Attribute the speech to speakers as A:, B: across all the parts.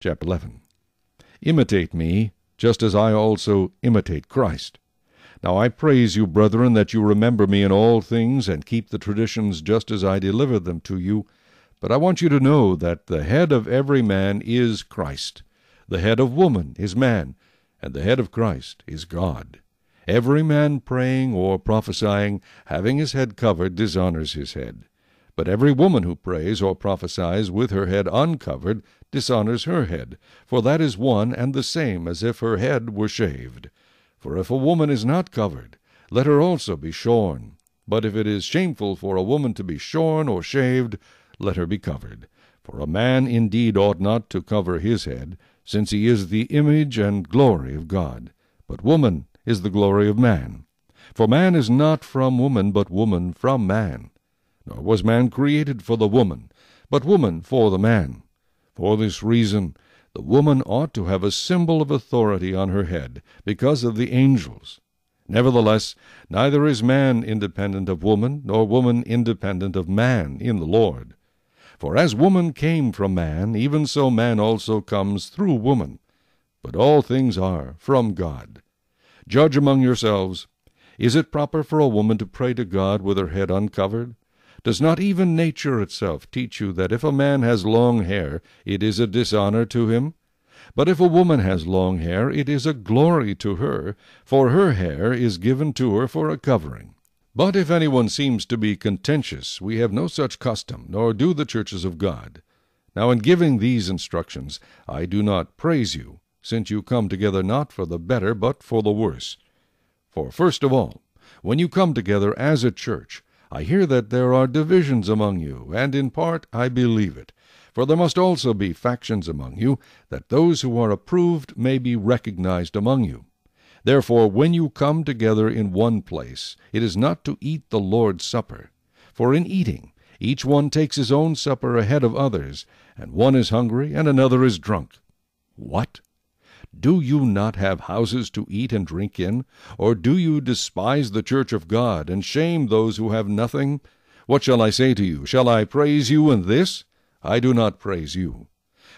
A: Chapter 11. Imitate me, just as I also imitate Christ. Now I praise you, brethren, that you remember me in all things, and keep the traditions just as I delivered them to you. But I want you to know that the head of every man is Christ. The head of woman is man, and the head of Christ is God. Every man praying or prophesying, having his head covered, dishonors his head. But every woman who prays or prophesies with her head uncovered dishonors her head, for that is one and the same as if her head were shaved. For if a woman is not covered, let her also be shorn. But if it is shameful for a woman to be shorn or shaved, let her be covered. For a man indeed ought not to cover his head, since he is the image and glory of God. But woman is the glory of man. For man is not from woman, but woman from man. Nor was man created for the woman, but woman for the man. For this reason the woman ought to have a symbol of authority on her head, because of the angels. Nevertheless, neither is man independent of woman, nor woman independent of man in the Lord. For as woman came from man, even so man also comes through woman. But all things are from God. Judge among yourselves. Is it proper for a woman to pray to God with her head uncovered? Does not even nature itself teach you that if a man has long hair, it is a dishonor to him? But if a woman has long hair, it is a glory to her, for her hair is given to her for a covering. But if anyone seems to be contentious, we have no such custom, nor do the churches of God. Now in giving these instructions, I do not praise you, since you come together not for the better, but for the worse. For first of all, when you come together as a church, I hear that there are divisions among you, and in part I believe it. For there must also be factions among you, that those who are approved may be recognized among you. Therefore, when you come together in one place, it is not to eat the Lord's Supper. For in eating, each one takes his own supper ahead of others, and one is hungry, and another is drunk. What? Do you not have houses to eat and drink in? Or do you despise the church of God, and shame those who have nothing? What shall I say to you? Shall I praise you in this? I do not praise you.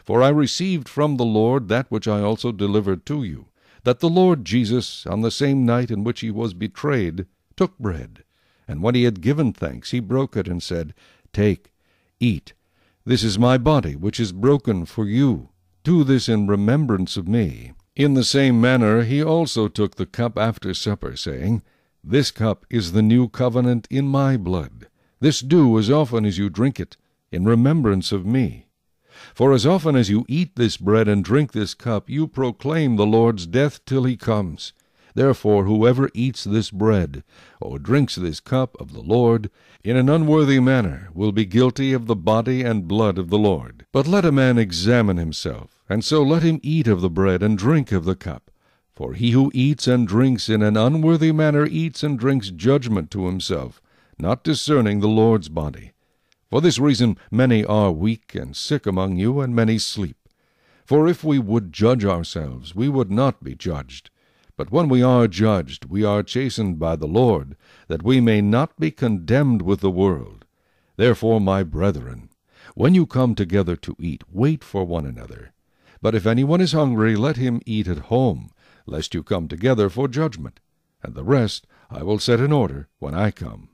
A: For I received from the Lord that which I also delivered to you, that the Lord Jesus, on the same night in which he was betrayed, took bread. And when he had given thanks, he broke it, and said, Take, eat. This is my body, which is broken for you. Do this in remembrance of me. In the same manner he also took the cup after supper, saying, This cup is the new covenant in my blood. This do as often as you drink it, in remembrance of me. For as often as you eat this bread and drink this cup, you proclaim the Lord's death till he comes. Therefore whoever eats this bread, or drinks this cup of the Lord, in an unworthy manner, will be guilty of the body and blood of the Lord. But let a man examine himself, and so let him eat of the bread and drink of the cup. For he who eats and drinks in an unworthy manner eats and drinks judgment to himself, not discerning the Lord's body. For this reason many are weak and sick among you, and many sleep. For if we would judge ourselves, we would not be judged. But when we are judged, we are chastened by the Lord, that we may not be condemned with the world. Therefore, my brethren, when you come together to eat, wait for one another. But if anyone is hungry, let him eat at home, lest you come together for judgment. And the rest I will set in order when I come.